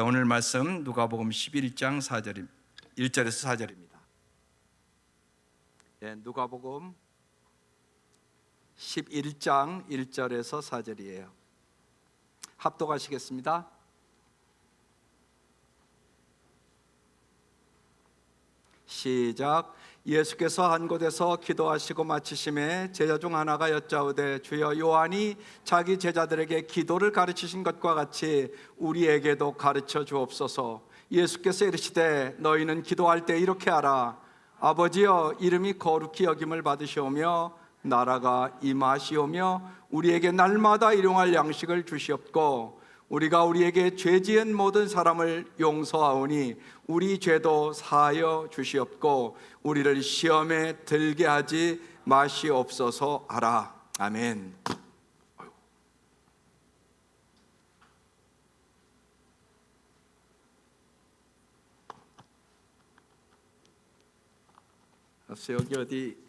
오늘 말씀 누가복음 11장 1절에서 4절입니다. 누가복음 11장 1절에서 4절이에요. 합독하시겠습니다. 시작. 예수께서 한 곳에서 기도하시고 마치심에 제자 중 하나가 여짜오되 주여, 요한이 자기 제자들에게 기도를 가르치신 것과 같이 우리에게도 가르쳐 주옵소서. 예수께서 이르시되 너희는 기도할 때 이렇게 하라. 아버지여, 이름이 거룩히 여김을 받으시오며 나라가 임하시오며 우리에게 날마다 일용할 양식을 주시옵고 우리가 우리에게 죄 지은 모든 사람을 용서하오니 우리 죄도 사하여 주시옵고 우리를 시험에 들게 하지 마시옵소서 하라. 아멘. 여기 어디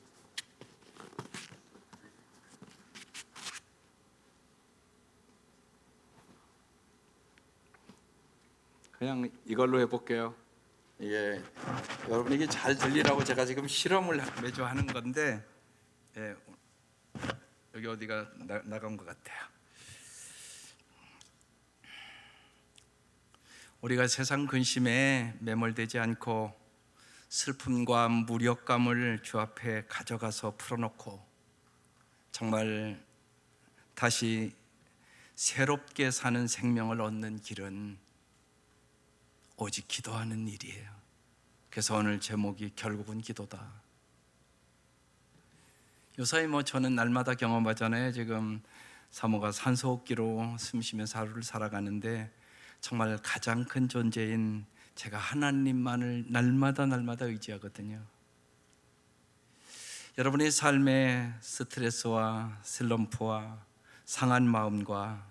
그냥 이걸로 해볼게요. 이게 여러분에게 잘 들리라고 제가 지금 실험을 매주 하는 건데, 여기 어디가 나간 것 같아요. 우리가 세상 근심에 매몰되지 않고 슬픔과 무력감을 주 앞에 가져가서 풀어놓고 정말 다시 새롭게 사는 생명을 얻는 길은 오직 기도하는 일이에요. 그래서 오늘 제목이 결국은 기도다. 요사이 저는 날마다 경험하잖아요. 지금 사모가 산소호흡기로 숨쉬면서 하루를 살아가는데 정말 가장 큰 존재인 제가 하나님만을 날마다 의지하거든요. 여러분의 삶에 스트레스와 슬럼프와 상한 마음과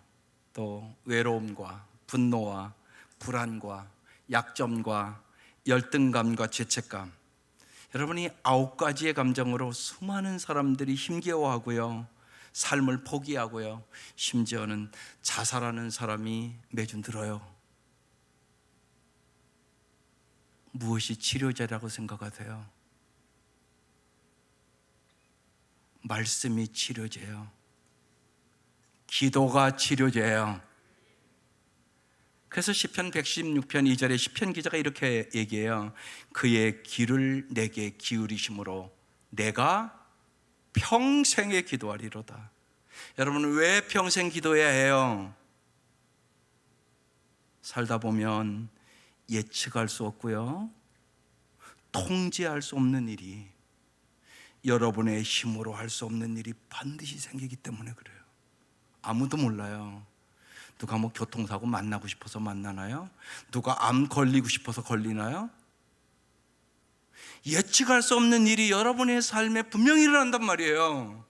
또 외로움과 분노와 불안과 약점과 열등감과 죄책감, 여러분이 9가지의 감정으로 수많은 사람들이 힘겨워하고요, 삶을 포기하고요, 심지어는 자살하는 사람이 매주 늘어요. 무엇이 치료제라고 생각하세요? 말씀이 치료제예요. 기도가 치료제예요. 그래서 시편 116편 2절에 시편 기자가 이렇게 얘기해요. 그의 귀를 내게 기울이심으로 내가 평생에 기도하리로다. 여러분, 왜 평생 기도해야 해요? 살다 보면 예측할 수 없고요, 통제할 수 없는 일이, 여러분의 힘으로 할 수 없는 일이 반드시 생기기 때문에 그래요. 아무도 몰라요. 누가 교통사고 만나고 싶어서 만나나요? 누가 암 걸리고 싶어서 걸리나요? 예측할 수 없는 일이 여러분의 삶에 분명히 일어난단 말이에요.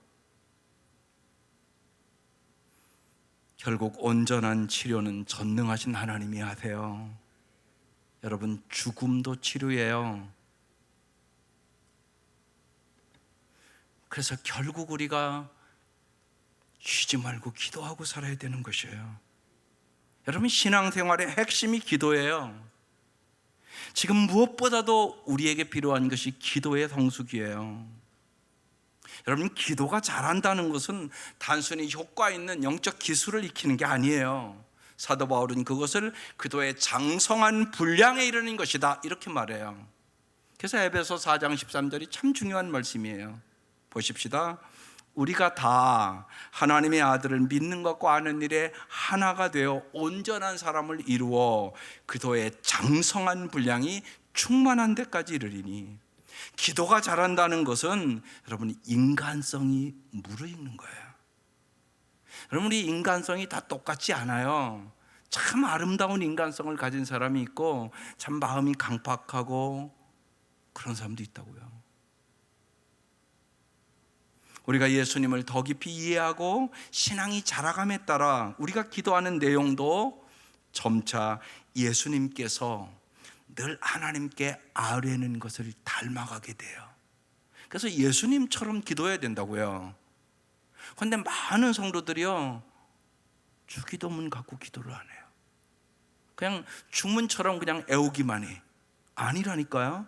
결국 온전한 치료는 전능하신 하나님이 하세요. 여러분, 죽음도 치료예요. 그래서 결국 우리가 쉬지 말고 기도하고 살아야 되는 것이에요. 여러분, 신앙생활의 핵심이 기도예요. 지금 무엇보다도 우리에게 필요한 것이 기도의 성숙이에요. 여러분, 기도가 잘한다는 것은 단순히 효과 있는 영적 기술을 익히는 게 아니에요. 사도 바울은 그것을 기도의 장성한 분량에 이르는 것이다, 이렇게 말해요. 그래서 에베소 4장 13절이 참 중요한 말씀이에요. 보십시다. 우리가 다 하나님의 아들을 믿는 것과 아는 일에 하나가 되어 온전한 사람을 이루어 기도의 장성한 분량이 충만한 데까지 이르리니, 기도가 잘한다는 것은 여러분, 인간성이 무르익는 거예요. 여러분, 우리 인간성이 다 똑같지 않아요. 참 아름다운 인간성을 가진 사람이 있고 참 마음이 강팍하고 그런 사람도 있다고요. 우리가 예수님을 더 깊이 이해하고 신앙이 자라감에 따라 우리가 기도하는 내용도 점차 예수님께서 늘 하나님께 아뢰는 것을 닮아가게 돼요. 그래서 예수님처럼 기도해야 된다고요. 그런데 많은 성도들이요, 주기도문 갖고 기도를 안 해요. 그냥 주문처럼 그냥 애우기만 해. 아니라니까요.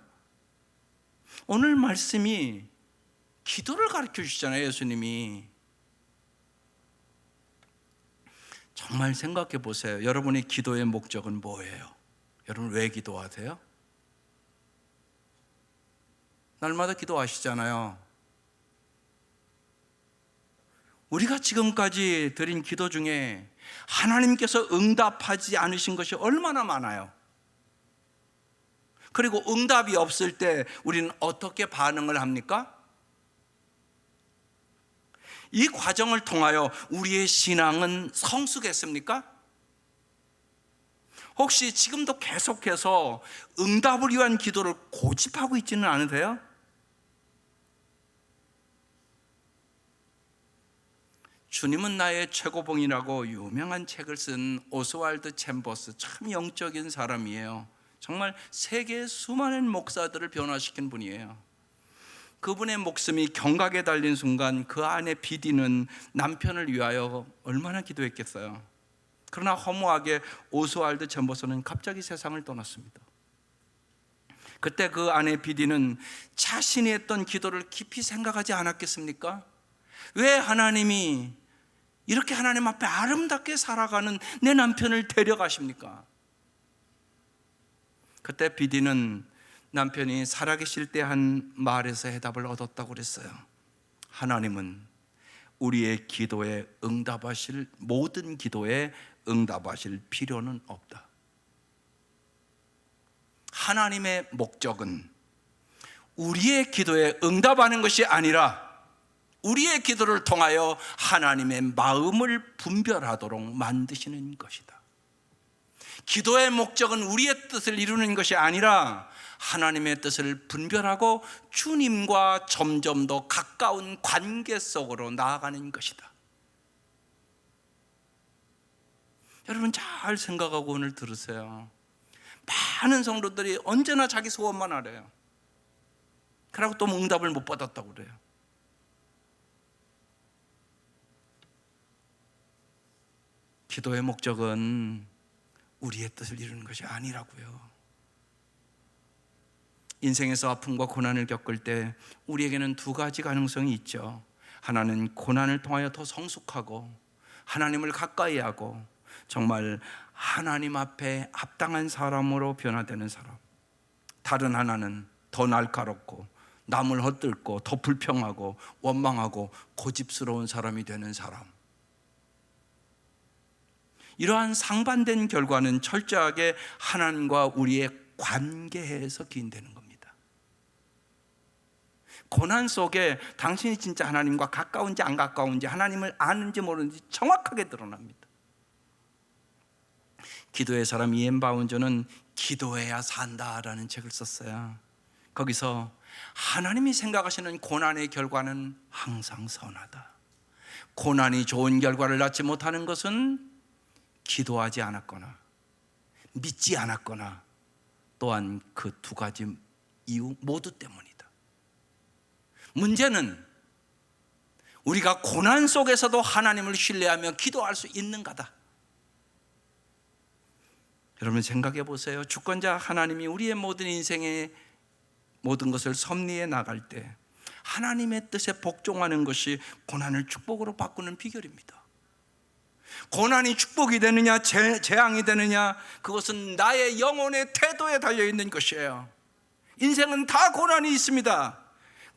오늘 말씀이 기도를 가르쳐 주시잖아요, 예수님이. 정말 생각해 보세요. 여러분의 기도의 목적은 뭐예요? 여러분 왜 기도하세요? 날마다 기도하시잖아요. 우리가 지금까지 드린 기도 중에 하나님께서 응답하지 않으신 것이 얼마나 많아요. 그리고 응답이 없을 때 우리는 어떻게 반응을 합니까? 이 과정을 통하여 우리의 신앙은 성숙했습니까? 혹시 지금도 계속해서 응답을 위한 기도를 고집하고 있지는 않으세요? 주님은 나의 최고봉이라고 유명한 책을 쓴 오스왈드 챔버스, 참 영적인 사람이에요. 정말 세계의 수많은 목사들을 변화시킨 분이에요. 그분의 목숨이 경각에 달린 순간 그 아내 비디는 남편을 위하여 얼마나 기도했겠어요. 그러나 허무하게 오스왈드 챔버스는 갑자기 세상을 떠났습니다. 그때 그 아내 비디는 자신이 했던 기도를 깊이 생각하지 않았겠습니까? 왜 하나님이 이렇게 하나님 앞에 아름답게 살아가는 내 남편을 데려가십니까? 그때 비디는 남편이 살아계실 때 한 말에서 해답을 얻었다고 그랬어요. 하나님은 우리의 기도에 응답하실, 모든 기도에 응답하실 필요는 없다. 하나님의 목적은 우리의 기도에 응답하는 것이 아니라 우리의 기도를 통하여 하나님의 마음을 분별하도록 만드시는 것이다. 기도의 목적은 우리의 뜻을 이루는 것이 아니라 하나님의 뜻을 분별하고 주님과 점점 더 가까운 관계 속으로 나아가는 것이다. 여러분 잘 생각하고 오늘 들으세요. 많은 성도들이 언제나 자기 소원만 알아요. 그러고 또 응답을 못 받았다고 그래요. 기도의 목적은 우리의 뜻을 이루는 것이 아니라고요. 인생에서 아픔과 고난을 겪을 때 우리에게는 두 가지 가능성이 있죠. 하나는 고난을 통하여 더 성숙하고 하나님을 가까이 하고 정말 하나님 앞에 합당한 사람으로 변화되는 사람. 다른 하나는 더 날카롭고 남을 헛들고 더 불평하고 원망하고 고집스러운 사람이 되는 사람. 이러한 상반된 결과는 철저하게 하나님과 우리의 관계에서 기인되는 겁니다. 고난 속에 당신이 진짜 하나님과 가까운지 안 가까운지, 하나님을 아는지 모르는지 정확하게 드러납니다. 기도의 사람 이엔 바운저는 기도해야 산다라는 책을 썼어요. 거기서 하나님이 생각하시는 고난의 결과는 항상 선하다. 고난이 좋은 결과를 낳지 못하는 것은 기도하지 않았거나 믿지 않았거나 또한 그 두 가지 이유 모두 때문이다. 문제는 우리가 고난 속에서도 하나님을 신뢰하며 기도할 수 있는가다. 여러분 생각해 보세요. 주권자 하나님이 우리의 모든 인생의 모든 것을 섭리해 나갈 때 하나님의 뜻에 복종하는 것이 고난을 축복으로 바꾸는 비결입니다. 고난이 축복이 되느냐 재앙이 되느냐, 그것은 나의 영혼의 태도에 달려있는 것이에요. 인생은 다 고난이 있습니다.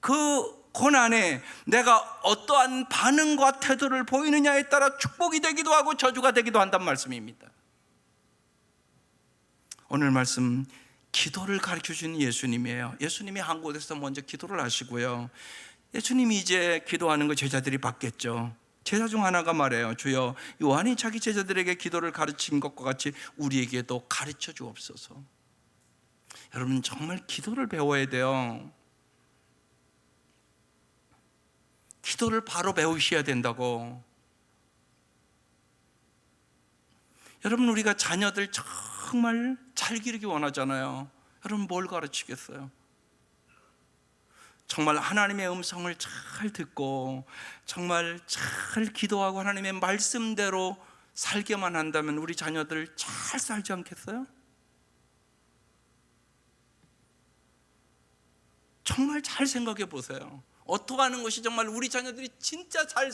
그 고난에 내가 어떠한 반응과 태도를 보이느냐에 따라 축복이 되기도 하고 저주가 되기도 한다는 말씀입니다. 오늘 말씀 기도를 가르쳐 주는 예수님이에요. 예수님이 한 곳에서 먼저 기도를 하시고요, 예수님이 이제 기도하는 거 제자들이 봤겠죠. 제자 중 하나가 말해요. 주여, 요한이 자기 제자들에게 기도를 가르친 것과 같이 우리에게도 가르쳐 주옵소서. 여러분 정말 기도를 배워야 돼요. 기도를 바로 배우셔야 된다고. 여러분 우리가 자녀들 정말 잘 기르기 원하잖아요. 여러분 뭘 가르치겠어요? 정말 하나님의 음성을 잘 듣고 정말 잘 기도하고 하나님의 말씀대로 살게만 한다면 우리 자녀들 잘 살지 않겠어요? 정말 잘 생각해 보세요. 어떻게 하는 것이 정말 우리 자녀들이 진짜 잘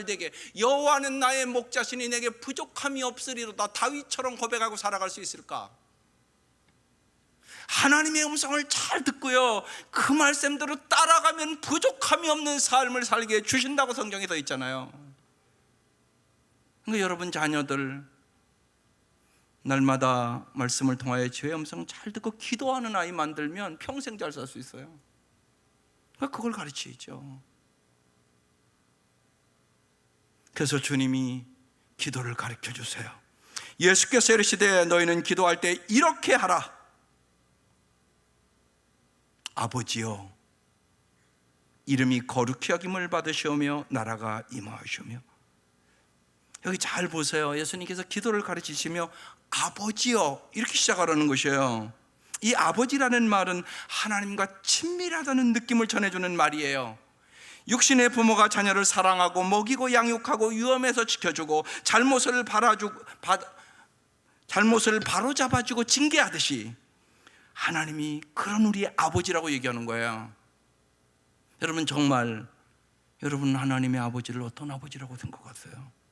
되게, 여호와는 나의 목자시니 내게 부족함이 없으리로다, 다윗처럼 고백하고 살아갈 수 있을까? 하나님의 음성을 잘 듣고요, 그 말씀대로 따라가면 부족함이 없는 삶을 살게 주신다고 성경에 써 있잖아요. 그러니까 여러분 자녀들 날마다 말씀을 통하여 주의 음성 잘 듣고 기도하는 아이 만들면 평생 잘 살 수 있어요. 그걸 가르치죠. 그래서 주님이 기도를 가르쳐 주세요. 예수께서 이르시되 너희는 기도할 때 이렇게 하라. 아버지여, 이름이 거룩히 여김을 받으시오며 나라가 임하시오며. 여기 잘 보세요. 예수님께서 기도를 가르치시며 아버지여 이렇게 시작하라는 것이에요. 이 아버지라는 말은 하나님과 친밀하다는 느낌을 전해주는 말이에요. 육신의 부모가 자녀를 사랑하고 먹이고 양육하고 위험에서 지켜주고 잘못을 바로잡아주고 징계하듯이 하나님이 그런 우리 아버지라고 얘기하는 거예요. 여러분 정말 여러분 하나님의 아버지를 어떤 아버지라고 생각하세요?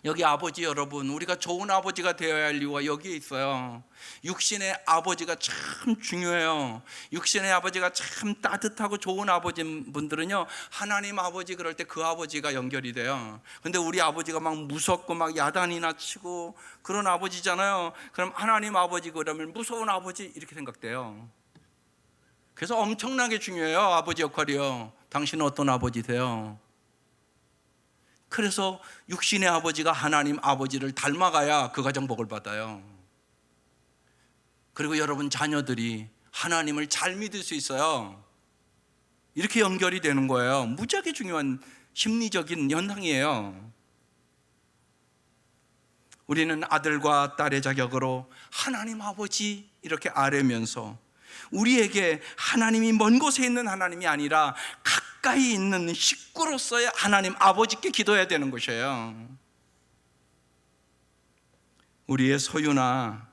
여기 아버지 여러분, 우리가 좋은 아버지가 되어야 할 이유가 여기에 있어요. 육신의 아버지가 참 중요해요. 육신의 아버지가 참 따뜻하고 좋은 아버지분들은요, 하나님 아버지 그럴 때 그 아버지가 연결이 돼요. 근데 우리 아버지가 막 무섭고 막 야단이나 치고 그런 아버지잖아요. 그럼 하나님 아버지 그러면 무서운 아버지 이렇게 생각돼요. 그래서 엄청나게 중요해요. 아버지 역할이요. 당신은 어떤 아버지세요? 그래서 육신의 아버지가 하나님 아버지를 닮아가야 그 가정 복을 받아요. 그리고 여러분 자녀들이 하나님을 잘 믿을 수 있어요. 이렇게 연결이 되는 거예요. 무지하게 중요한 심리적인 현상이에요. 우리는 아들과 딸의 자격으로 하나님 아버지 이렇게 아뢰면서 우리에게 하나님이 먼 곳에 있는 하나님이 아니라 가까이 있는 식구로서의 하나님 아버지께 기도해야 되는 것이에요. 우리의 소유나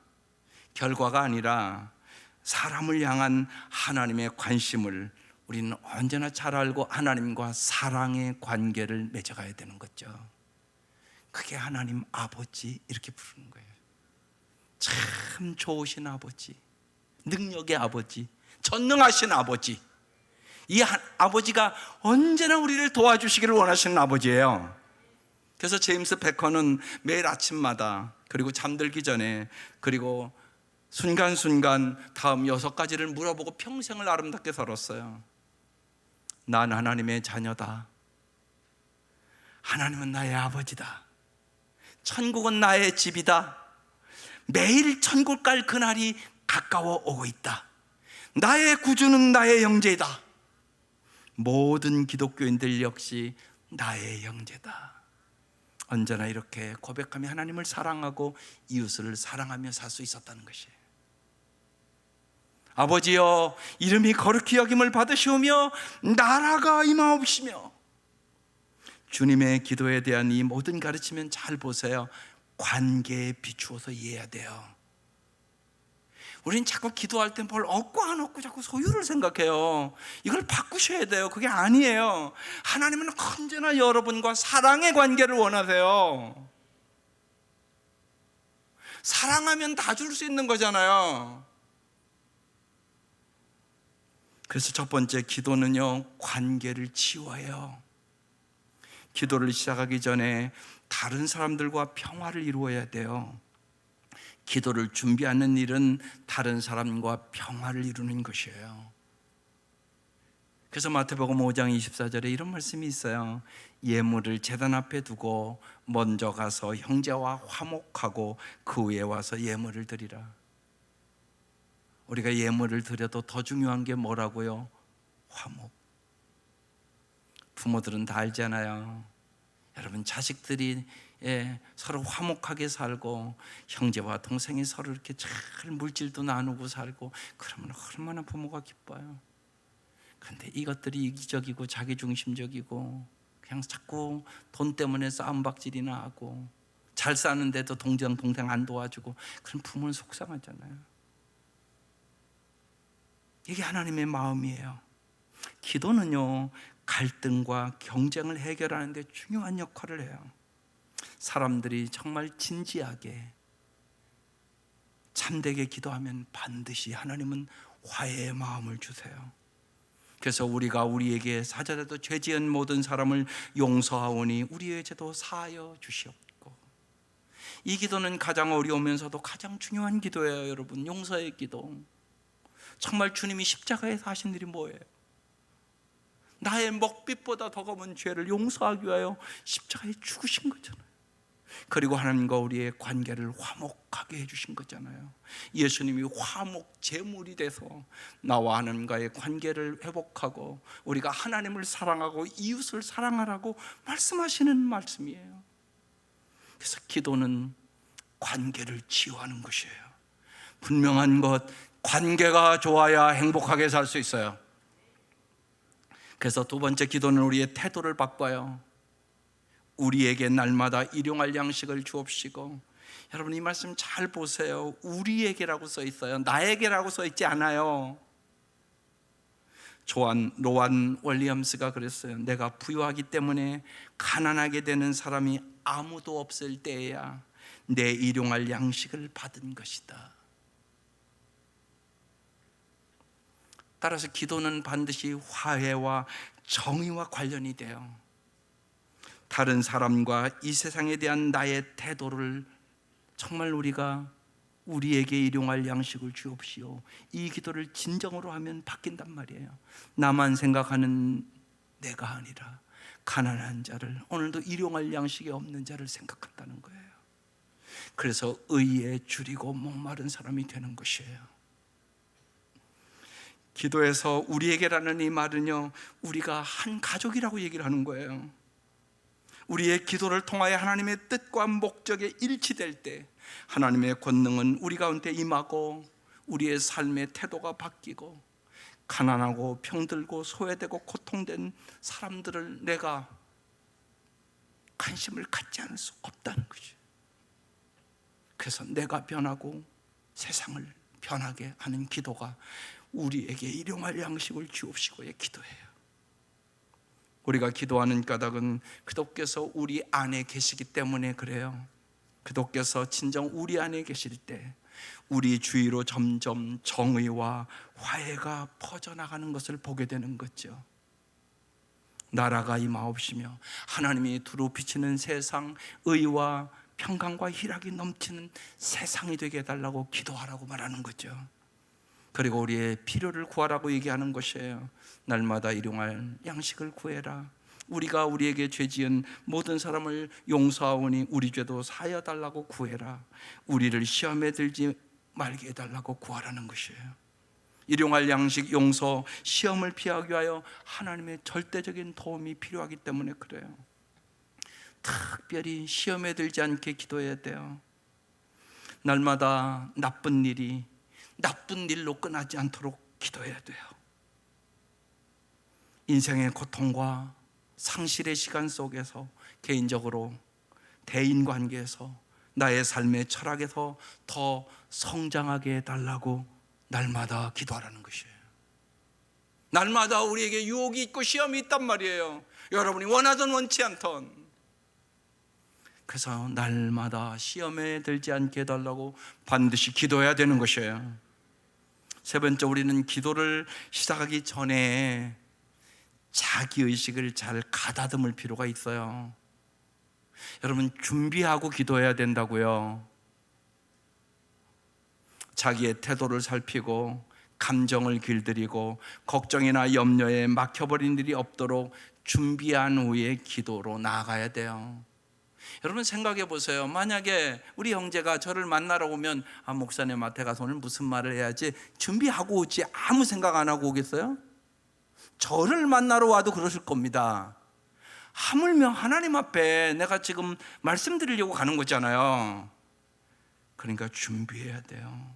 결과가 아니라 사람을 향한 하나님의 관심을 우리는 언제나 잘 알고 하나님과 사랑의 관계를 맺어가야 되는 거죠. 그게 하나님 아버지 이렇게 부르는 거예요. 참 좋으신 아버지, 능력의 아버지, 전능하신 아버지. 이 아버지가 언제나 우리를 도와주시기를 원하시는 아버지예요. 그래서 제임스 베커는 매일 아침마다 그리고 잠들기 전에 그리고 순간순간 다음 6가지를 물어보고 평생을 아름답게 살았어요. 난 하나님의 자녀다. 하나님은 나의 아버지다. 천국은 나의 집이다. 매일 천국 갈 그날이 가까워 오고 있다. 나의 구주는 나의 형제이다. 모든 기독교인들 역시 나의 형제다. 언제나 이렇게 고백하며 하나님을 사랑하고 이웃을 사랑하며 살 수 있었다는 것이에요. 아버지여, 이름이 거룩히 여김을 받으시오며 나라가 임하옵시며. 주님의 기도에 대한 이 모든 가르치면 잘 보세요. 관계에 비추어서 이해해야 돼요. 우린 자꾸 기도할 때 뭘 얻고 안 얻고 자꾸 소유를 생각해요. 이걸 바꾸셔야 돼요. 그게 아니에요. 하나님은 언제나 여러분과 사랑의 관계를 원하세요. 사랑하면 다 줄 수 있는 거잖아요. 그래서 첫 번째 기도는요, 관계를 치유해요. 기도를 시작하기 전에 다른 사람들과 평화를 이루어야 돼요. 기도를 준비하는 일은 다른 사람과 평화를 이루는 것이에요. 그래서 마태복음 5장 24절에 이런 말씀이 있어요. 예물을 제단 앞에 두고 먼저 가서 형제와 화목하고 그 후에 와서 예물을 드리라. 우리가 예물을 드려도 더 중요한 게 뭐라고요? 화목. 부모들은 다 알잖아요. 여러분 자식들이 서로 화목하게 살고 형제와 동생이 서로 이렇게 잘 물질도 나누고 살고 그러면 얼마나 부모가 기뻐요. 그런데 이것들이 이기적이고 자기중심적이고 그냥 그냥 자꾸 돈 때문에 싸움박질이나 하고, 잘 사는데도 동생 안 도와주고, 그런 부모는 속상하잖아요. 이게 하나님의 마음이에요. 기도는요, 갈등과 경쟁을 해결하는 데 중요한 역할을 해요. 사람들이 정말 진지하게 참되게 기도하면 반드시 하나님은 화해의 마음을 주세요. 그래서 우리가 우리에게 사자라도 죄 지은 모든 사람을 용서하오니 우리의 죄도 사하여 주시옵고. 이 기도는 가장 어려우면서도 가장 중요한 기도예요. 여러분, 용서의 기도. 정말 주님이 십자가에서 하신 일이 뭐예요? 나의 먹빛보다 더 검은 죄를 용서하기 위하여 십자가에 죽으신 거잖아요. 그리고 하나님과 우리의 관계를 화목하게 해주신 거잖아요. 예수님이 화목 제물이 돼서 나와 하나님과의 관계를 회복하고 우리가 하나님을 사랑하고 이웃을 사랑하라고 말씀하시는 말씀이에요. 그래서 기도는 관계를 치유하는 것이에요. 분명한 것, 관계가 좋아야 행복하게 살 수 있어요. 그래서 두 번째 기도는 우리의 태도를 바꿔요. 우리에게 날마다 일용할 양식을 주옵시고. 여러분, 이 말씀 잘 보세요. 우리에게라고 써 있어요. 나에게라고 써 있지 않아요. 로안 윌리엄스가 그랬어요. 내가 부유하기 때문에 가난하게 되는 사람이 아무도 없을 때에야 내 일용할 양식을 받은 것이다. 따라서 기도는 반드시 화해와 정의와 관련이 돼요. 다른 사람과 이 세상에 대한 나의 태도를 정말 우리에게 일용할 양식을 주옵시오. 이 기도를 진정으로 하면 바뀐단 말이에요. 나만 생각하는 내가 아니라 가난한 자를, 오늘도 일용할 양식이 없는 자를 생각한다는 거예요. 그래서 의에 줄이고 목마른 사람이 되는 것이에요. 기도에서 우리에게라는 이 말은요, 우리가 한 가족이라고 얘기를 하는 거예요. 우리의 기도를 통하여 하나님의 뜻과 목적에 일치될 때 하나님의 권능은 우리 가운데 임하고 우리의 삶의 태도가 바뀌고 가난하고 병들고 소외되고 고통된 사람들을 내가 관심을 갖지 않을 수 없다는 거죠. 그래서 내가 변하고 세상을 변하게 하는 기도가 우리에게 일용할 양식을 주옵시고의 기도예요. 우리가 기도하는 까닭은 그도께서 우리 안에 계시기 때문에 그래요. 그도께서 진정 우리 안에 계실 때 우리 주위로 점점 정의와 화해가 퍼져나가는 것을 보게 되는 거죠. 나라가 임하옵시며 하나님이 두루 비치는 세상, 의와 평강과 희락이 넘치는 세상이 되게 해달라고 기도하라고 말하는 거죠. 그리고 우리의 필요를 구하라고 얘기하는 것이에요. 날마다 일용할 양식을 구해라. 우리가 우리에게 죄 지은 모든 사람을 용서하오니 우리 죄도 사하여 달라고 구해라. 우리를 시험에 들지 말게 해달라고 구하라는 것이에요. 일용할 양식, 용서, 시험을 피하기 위하여 하나님의 절대적인 도움이 필요하기 때문에 그래요. 특별히 시험에 들지 않게 기도해야 돼요. 날마다 나쁜 일로 끝나지 않도록 기도해야 돼요. 인생의 고통과 상실의 시간 속에서 개인적으로 대인관계에서 나의 삶의 철학에서 더 성장하게 해달라고 날마다 기도하라는 것이에요. 날마다 우리에게 유혹이 있고 시험이 있단 말이에요. 여러분이 원하든 원치 않던. 그래서 날마다 시험에 들지 않게 해달라고 반드시 기도해야 되는 것이에요. 세 번째, 우리는 기도를 시작하기 전에 자기의식을 잘 가다듬을 필요가 있어요. 여러분, 준비하고 기도해야 된다고요. 자기의 태도를 살피고 감정을 길들이고 걱정이나 염려에 막혀버린 일이 없도록 준비한 후에 기도로 나아가야 돼요. 여러분, 생각해 보세요. 만약에 우리 형제가 저를 만나러 오면 목사님한테 가서 오늘 무슨 말을 해야지 준비하고 오지 아무 생각 안 하고 오겠어요? 저를 만나러 와도 그러실 겁니다. 하물며 하나님 앞에 내가 지금 말씀드리려고 가는 거잖아요. 그러니까 준비해야 돼요.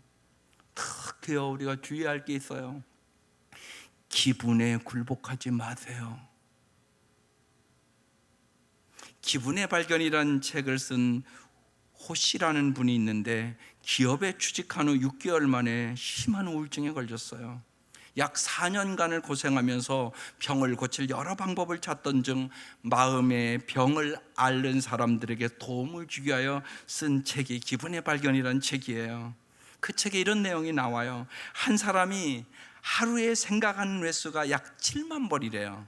특히요, 우리가 주의할 게 있어요. 기분에 굴복하지 마세요. 기분의 발견이라는 책을 쓴 호씨라는 분이 있는데 기업에 취직한 후 6개월 만에 심한 우울증에 걸렸어요. 약 4년간을 고생하면서 병을 고칠 여러 방법을 찾던 중 마음의 병을 앓는 사람들에게 도움을 주기 위하여 쓴 책이 기분의 발견이라는 책이에요. 그 책에 이런 내용이 나와요. 한 사람이 하루에 생각하는 횟수가 약 7만 번이래요.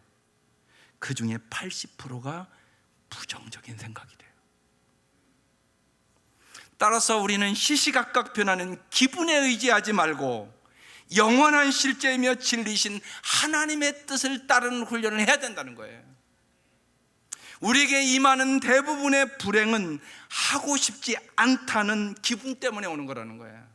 그 중에 80%가 부정적인 생각이래요. 따라서 우리는 시시각각 변하는 기분에 의지하지 말고 영원한 실제이며 진리신 하나님의 뜻을 따르는 훈련을 해야 된다는 거예요. 우리에게 임하는 대부분의 불행은 하고 싶지 않다는 기분 때문에 오는 거라는 거예요.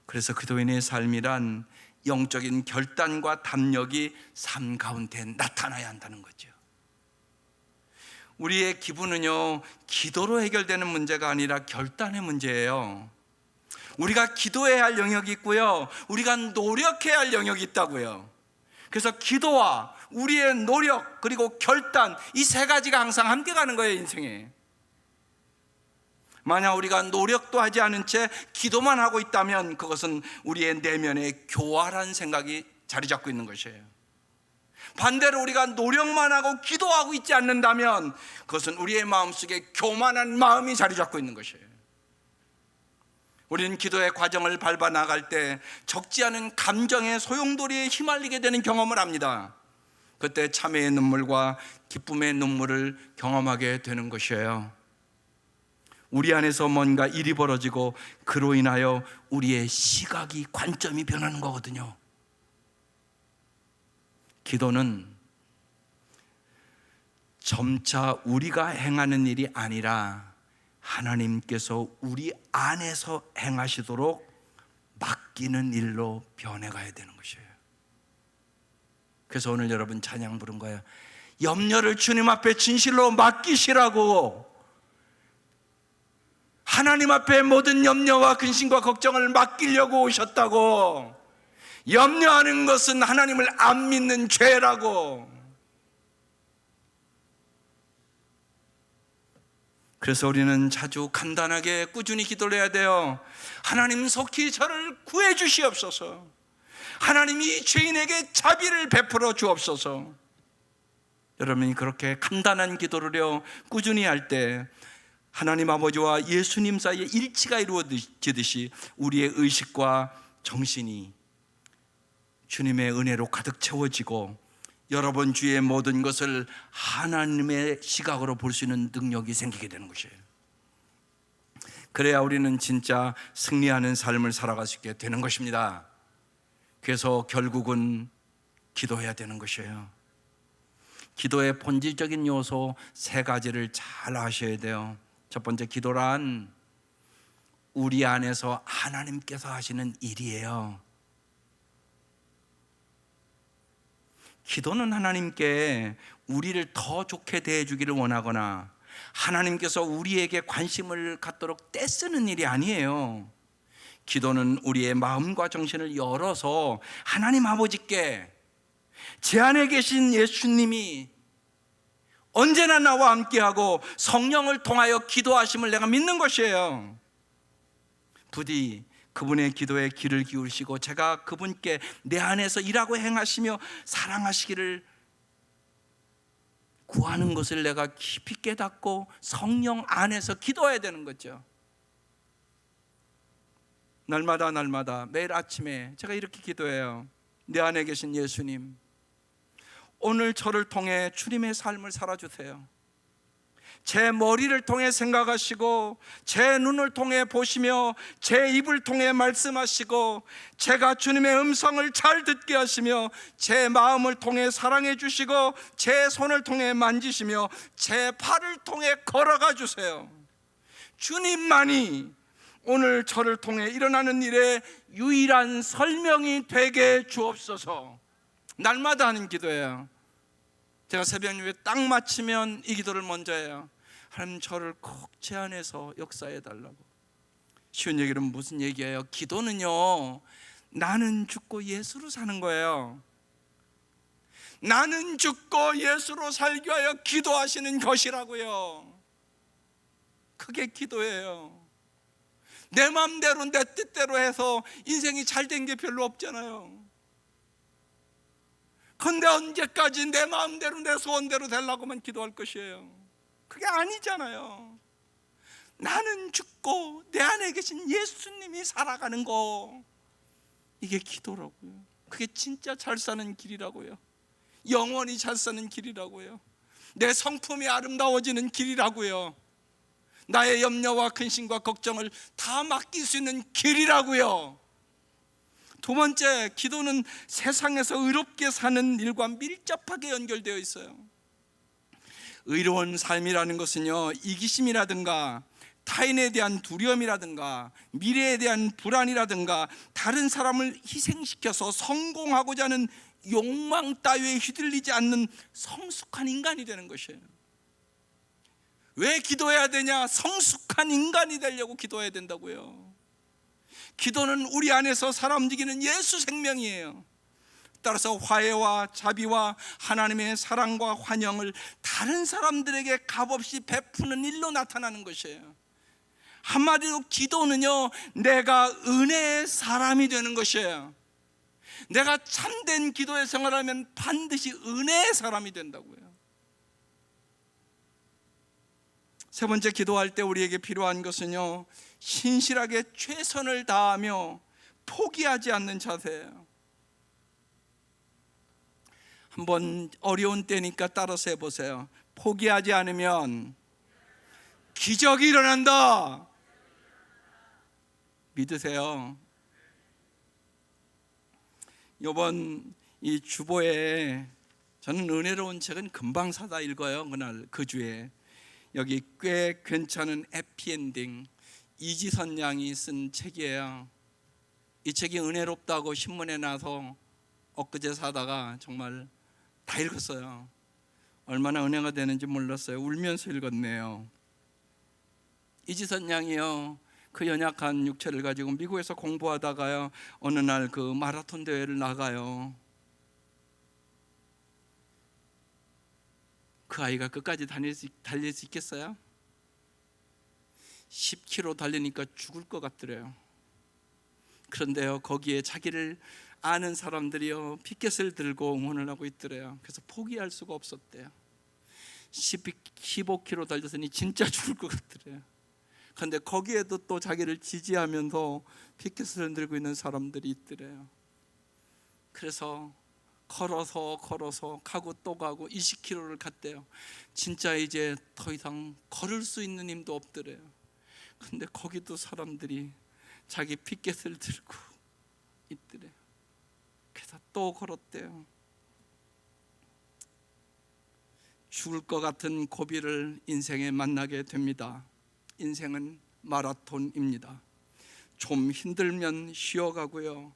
그래서 그리스도인의 삶이란 영적인 결단과 담력이 삶 가운데 나타나야 한다는 거죠. 우리의 기분은요, 기도로 해결되는 문제가 아니라 결단의 문제예요. 우리가 기도해야 할 영역이 있고요, 우리가 노력해야 할 영역이 있다고요. 그래서 기도와 우리의 노력 그리고 결단, 이 세 가지가 항상 함께 가는 거예요, 인생에. 만약 우리가 노력도 하지 않은 채 기도만 하고 있다면 그것은 우리의 내면에 교활한 생각이 자리 잡고 있는 것이에요. 반대로 우리가 노력만 하고 기도하고 있지 않는다면 그것은 우리의 마음속에 교만한 마음이 자리 잡고 있는 것이에요. 우리는 기도의 과정을 밟아 나갈 때 적지 않은 감정의 소용돌이에 휘말리게 되는 경험을 합니다. 그때 참회의 눈물과 기쁨의 눈물을 경험하게 되는 것이에요. 우리 안에서 뭔가 일이 벌어지고 그로 인하여 우리의 시각이, 관점이 변하는 거거든요. 기도는 점차 우리가 행하는 일이 아니라 하나님께서 우리 안에서 행하시도록 맡기는 일로 변해가야 되는 것이에요. 그래서 오늘 여러분 찬양 부른 거예요. 염려를 주님 앞에 진실로 맡기시라고. 하나님 앞에 모든 염려와 근심과 걱정을 맡기려고 오셨다고. 염려하는 것은 하나님을 안 믿는 죄라고. 그래서 우리는 자주 간단하게 꾸준히 기도를 해야 돼요. 하나님 속히 저를 구해 주시옵소서. 하나님이 죄인에게 자비를 베풀어 주옵소서. 여러분이 그렇게 간단한 기도를요 꾸준히 할 때 하나님 아버지와 예수님 사이에 일치가 이루어지듯이 우리의 의식과 정신이 주님의 은혜로 가득 채워지고 여러분 주위의 모든 것을 하나님의 시각으로 볼 수 있는 능력이 생기게 되는 것이에요. 그래야 우리는 진짜 승리하는 삶을 살아갈 수 있게 되는 것입니다. 그래서 결국은 기도해야 되는 것이에요. 기도의 본질적인 요소 세 가지를 잘 아셔야 돼요. 첫 번째, 기도란 우리 안에서 하나님께서 하시는 일이에요. 기도는 하나님께 우리를 더 좋게 대해주기를 원하거나 하나님께서 우리에게 관심을 갖도록 떼쓰는 일이 아니에요. 기도는 우리의 마음과 정신을 열어서 하나님 아버지께 제 안에 계신 예수님이 언제나 나와 함께하고 성령을 통하여 기도하심을 내가 믿는 것이에요. 부디 그분의 기도에 귀를 기울이시고 제가 그분께 내 안에서 일하고 행하시며 사랑하시기를 구하는 것을 내가 깊이 깨닫고 성령 안에서 기도해야 되는 거죠. 날마다 매일 아침에 제가 이렇게 기도해요. 내 안에 계신 예수님, 오늘 저를 통해 주님의 삶을 살아주세요. 제 머리를 통해 생각하시고 제 눈을 통해 보시며 제 입을 통해 말씀하시고 제가 주님의 음성을 잘 듣게 하시며 제 마음을 통해 사랑해 주시고 제 손을 통해 만지시며 제 팔을 통해 걸어가 주세요. 주님만이 오늘 저를 통해 일어나는 일에 유일한 설명이 되게 주옵소서. 날마다 하는 기도예요. 제가 새벽 예배 딱 마치면 이 기도를 먼저 해요. 하나님, 저를 꼭 제 안에서 역사해 달라고. 쉬운 얘기는 무슨 얘기예요? 기도는요, 나는 죽고 예수로 사는 거예요. 나는 죽고 예수로 살기 위하여 기도하시는 것이라고요. 그게 기도예요. 내 마음대로 내 뜻대로 해서 인생이 잘 된 게 별로 없잖아요. 근데 언제까지 내 마음대로 내 소원대로 되려고만 기도할 것이에요? 그게 아니잖아요. 나는 죽고 내 안에 계신 예수님이 살아가는 거, 이게 기도라고요. 그게 진짜 잘 사는 길이라고요. 영원히 잘 사는 길이라고요. 내 성품이 아름다워지는 길이라고요. 나의 염려와 근심과 걱정을 다 맡길 수 있는 길이라고요. 두 번째, 기도는 세상에서 의롭게 사는 일과 밀접하게 연결되어 있어요. 의로운 삶이라는 것은요, 이기심이라든가 타인에 대한 두려움이라든가 미래에 대한 불안이라든가 다른 사람을 희생시켜서 성공하고자 하는 욕망 따위에 휘둘리지 않는 성숙한 인간이 되는 것이에요. 왜 기도해야 되냐? 성숙한 인간이 되려고 기도해야 된다고요. 기도는 우리 안에서 살아 움직이는 예수 생명이에요. 따라서 화해와 자비와 하나님의 사랑과 환영을 다른 사람들에게 값없이 베푸는 일로 나타나는 것이에요. 한마디로 기도는요, 내가 은혜의 사람이 되는 것이에요. 내가 참된 기도의 생활하면 반드시 은혜의 사람이 된다고요. 세 번째, 기도할 때 우리에게 필요한 것은요, 신실하게 최선을 다하며 포기하지 않는 자세예요. 한번 어려운 때니까 따라서 해보세요. 포기하지 않으면 기적이 일어난다. 믿으세요. 이번 이 주보에 저는 은혜로운 책은 금방 사다 읽어요. 그날 그 주에 여기 꽤 괜찮은 해피엔딩 이지선 양이 쓴 책이에요. 이 책이 은혜롭다고 신문에 나서 엊그제 사다가 정말 다 읽었어요. 얼마나 은혜가 되는지 몰랐어요. 울면서 읽었네요. 이지선 양이요, 그 연약한 육체를 가지고 미국에서 공부하다가요, 어느 날 그 마라톤 대회를 나가요. 그 아이가 끝까지 달릴 수 있겠어요? 10km 달리니까 죽을 것 같더래요. 그런데요, 거기에 자기를 아는 사람들이요, 피켓을 들고 응원을 하고 있더래요. 그래서 포기할 수가 없었대요. 15km 달렸으니 진짜 죽을 것 같더래요. 그런데 거기에도 또 자기를 지지하면서 피켓을 들고 있는 사람들이 있더래요. 그래서 걸어서 가고 또 가고 20km를 갔대요. 진짜 이제 더 이상 걸을 수 있는 힘도 없더래요. 근데 거기도 사람들이 자기 피켓을 들고 있더래요. 그래서 또 걸었대요. 죽을 것 같은 고비를 인생에 만나게 됩니다. 인생은 마라톤입니다. 좀 힘들면 쉬어가고요,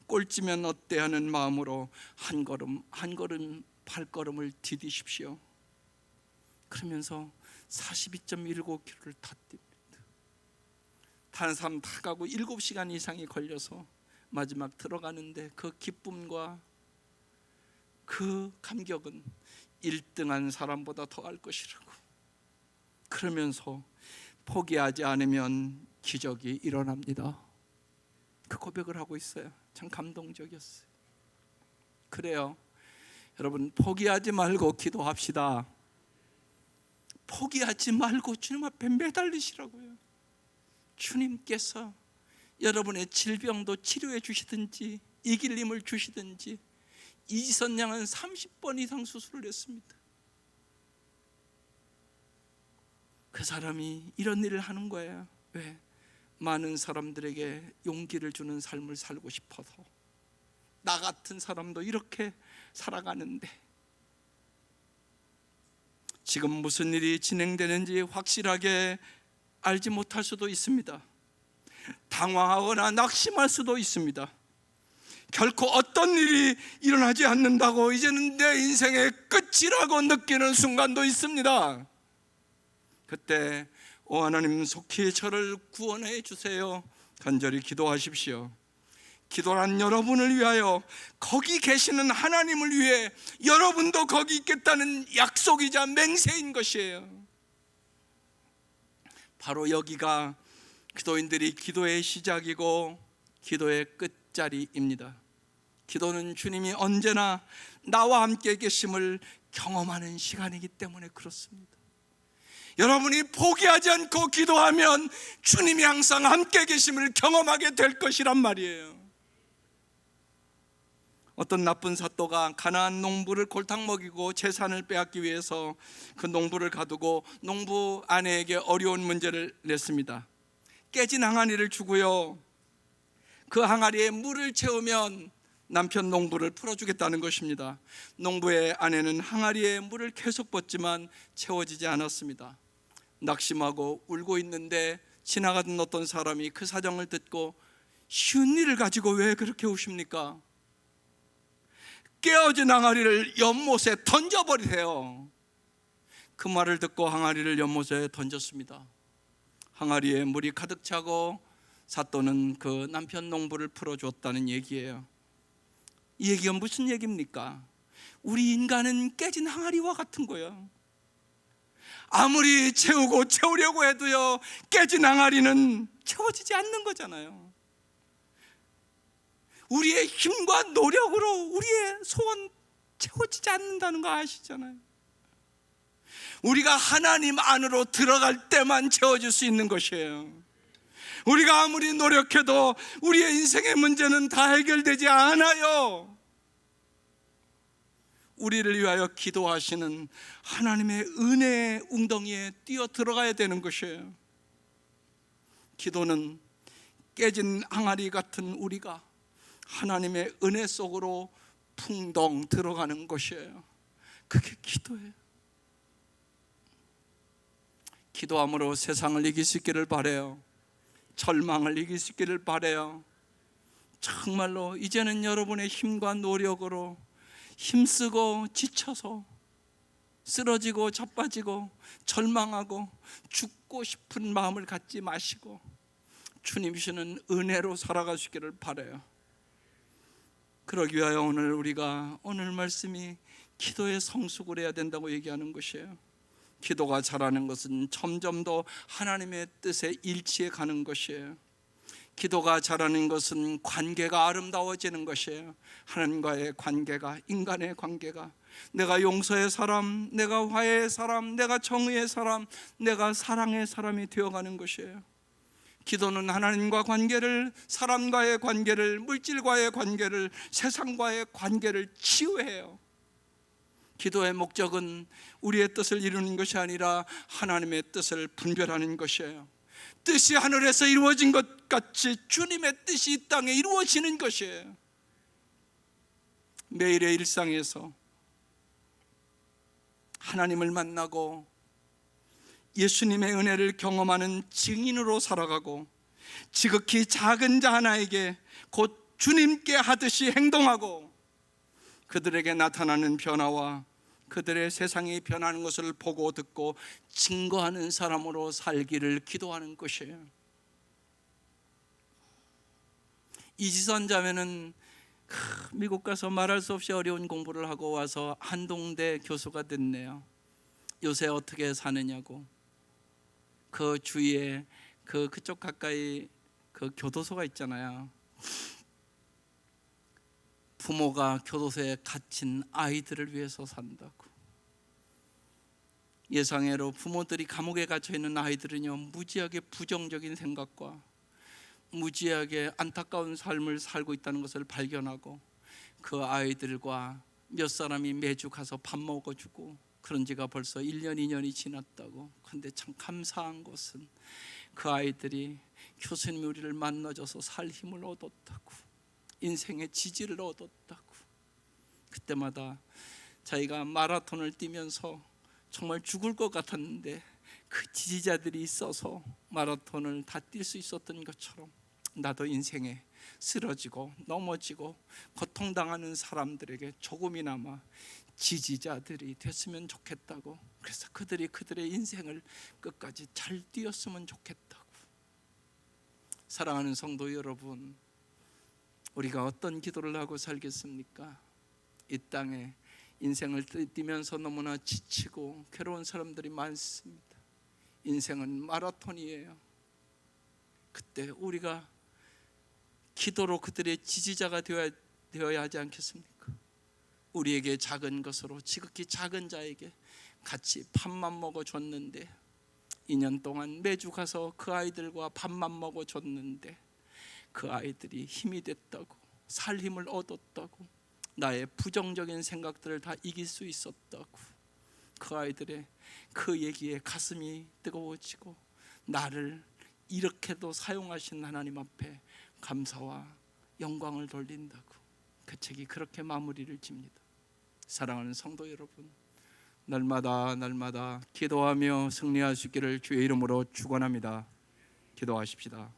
꼴찌면 어때 하는 마음으로 한 걸음 한 걸음 발걸음을 디디십시오. 그러면서 42.19km를 다 뜁니다. 다른 사람 다 가고 7시간 이상이 걸려서 마지막 들어가는데 그 기쁨과 그 감격은 1등한 사람보다 더할 것이라고. 그러면서 포기하지 않으면 기적이 일어납니다. 그 고백을 하고 있어요. 참 감동적이었어요. 그래요, 여러분, 포기하지 말고 기도합시다. 포기하지 말고 주님 앞에 매달리시라고요. 주님께서 여러분의 질병도 치료해 주시든지 이길 힘을 주시든지. 이지선 양은 30번 이상 수술을 했습니다. 그 사람이 이런 일을 하는 거예요. 왜? 많은 사람들에게 용기를 주는 삶을 살고 싶어서. 나 같은 사람도 이렇게 살아가는데 지금 무슨 일이 진행되는지 확실하게 알지 못할 수도 있습니다. 당황하거나 낙심할 수도 있습니다. 결코 어떤 일이 일어나지 않는다고 이제는 내 인생의 끝이라고 느끼는 순간도 있습니다. 그때 오 하나님, 속히 저를 구원해 주세요. 간절히 기도하십시오. 기도란 여러분을 위하여, 거기 계시는 하나님을 위해 여러분도 거기 있겠다는 약속이자 맹세인 것이에요. 바로 여기가 기도인들이 기도의 시작이고 기도의 끝자리입니다. 기도는 주님이 언제나 나와 함께 계심을 경험하는 시간이기 때문에 그렇습니다. 여러분이 포기하지 않고 기도하면 주님이 항상 함께 계심을 경험하게 될 것이란 말이에요. 어떤 나쁜 사또가 가나안 농부를 골탕 먹이고 재산을 빼앗기 위해서 그 농부를 가두고 농부 아내에게 어려운 문제를 냈습니다. 깨진 항아리를 주고요, 그 항아리에 물을 채우면 남편 농부를 풀어주겠다는 것입니다. 농부의 아내는 항아리에 물을 계속 붓지만 채워지지 않았습니다. 낙심하고 울고 있는데 지나가던 어떤 사람이 그 사정을 듣고, 쉬운 일을 가지고 왜 그렇게 우십니까? 깨어진 항아리를 연못에 던져버리세요. 그 말을 듣고 항아리를 연못에 던졌습니다. 항아리에 물이 가득 차고 사또는 그 남편 농부를 풀어주었다는 얘기예요. 이 얘기가 무슨 얘기입니까? 우리 인간은 깨진 항아리와 같은 거예요. 아무리 채우려고 해도요, 깨진 항아리는 채워지지 않는 거잖아요. 우리의 힘과 노력으로 우리의 소원 채워지지 않는다는 거 아시잖아요. 우리가 하나님 안으로 들어갈 때만 채워질 수 있는 것이에요. 우리가 아무리 노력해도 우리의 인생의 문제는 다 해결되지 않아요. 우리를 위하여 기도하시는 하나님의 은혜의 웅덩이에 뛰어 들어가야 되는 것이에요. 기도는 깨진 항아리 같은 우리가 하나님의 은혜 속으로 풍덩 들어가는 것이에요. 그게 기도예요. 기도함으로 세상을 이길 수 있기를 바라요. 절망을 이길 수 있기를 바라요. 정말로 이제는 여러분의 힘과 노력으로 힘쓰고 지쳐서 쓰러지고 자빠지고 절망하고 죽고 싶은 마음을 갖지 마시고 주님 주시는 은혜로 살아갈 수 있기를 바라요. 그러기 위하여 오늘 말씀이 기도의 성숙을 해야 된다고 얘기하는 것이에요. 기도가 자라는 것은 점점 더 하나님의 뜻에 일치해 가는 것이에요. 기도가 자라는 것은 관계가 아름다워지는 것이에요. 하나님과의 관계가, 인간의 관계가, 내가 용서의 사람, 내가 화해의 사람, 내가 정의의 사람, 내가 사랑의 사람이 되어가는 것이에요. 기도는 하나님과 관계를, 사람과의 관계를, 물질과의 관계를, 세상과의 관계를 치유해요. 기도의 목적은 우리의 뜻을 이루는 것이 아니라 하나님의 뜻을 분별하는 것이에요. 뜻이 하늘에서 이루어진 것 같이 주님의 뜻이 이 땅에 이루어지는 것이에요. 매일의 일상에서 하나님을 만나고 예수님의 은혜를 경험하는 증인으로 살아가고 지극히 작은 자 하나에게 곧 주님께 하듯이 행동하고 그들에게 나타나는 변화와 그들의 세상이 변하는 것을 보고 듣고 증거하는 사람으로 살기를 기도하는 것이에요. 이지선 자매는 미국 가서 말할 수 없이 어려운 공부를 하고 와서 한동대 교수가 됐네요. 요새 어떻게 사느냐고. 그 주위에 그쪽 가까이 그 교도소가 있잖아요. 부모가 교도소에 갇힌 아이들을 위해서 산다고. 예상외로 부모들이 감옥에 갇혀 있는 아이들은요, 무지하게 부정적인 생각과 무지하게 안타까운 삶을 살고 있다는 것을 발견하고 그 아이들과 몇 사람이 매주 가서 밥 먹어주고 그런 지가 벌써 1년, 2년이 지났다고. 그런데 참 감사한 것은 그 아이들이 교수님이 우리를 만나줘서 살 힘을 얻었다고, 인생의 지지를 얻었다고. 그때마다 자기가 마라톤을 뛰면서 정말 죽을 것 같았는데 그 지지자들이 있어서 마라톤을 다 뛸 수 있었던 것처럼 나도 인생에 쓰러지고 넘어지고 고통당하는 사람들에게 조금이나마 지지자들이 됐으면 좋겠다고. 그래서 그들이 그들의 인생을 끝까지 잘 뛰었으면 좋겠다고. 사랑하는 성도 여러분, 우리가 어떤 기도를 하고 살겠습니까? 이 땅에 인생을 뛰면서 너무나 지치고 괴로운 사람들이 많습니다. 인생은 마라톤이에요. 그때 우리가 기도로 그들의 지지자가 되어야 하지 않겠습니까? 우리에게 작은 것으로 지극히 작은 자에게 같이 밥만 먹어줬는데, 2년 동안 매주 가서 그 아이들과 밥만 먹어줬는데 그 아이들이 힘이 됐다고, 살 힘을 얻었다고, 나의 부정적인 생각들을 다 이길 수 있었다고, 그 아이들의 그 얘기에 가슴이 뜨거워지고 나를 이렇게도 사용하신 하나님 앞에 감사와 영광을 돌린다고, 그 책이 그렇게 마무리를 집니다. 사랑하는 성도 여러분, 날마다 기도하며 승리할 수 있기를 주의 이름으로 축원합니다. 기도하십시다.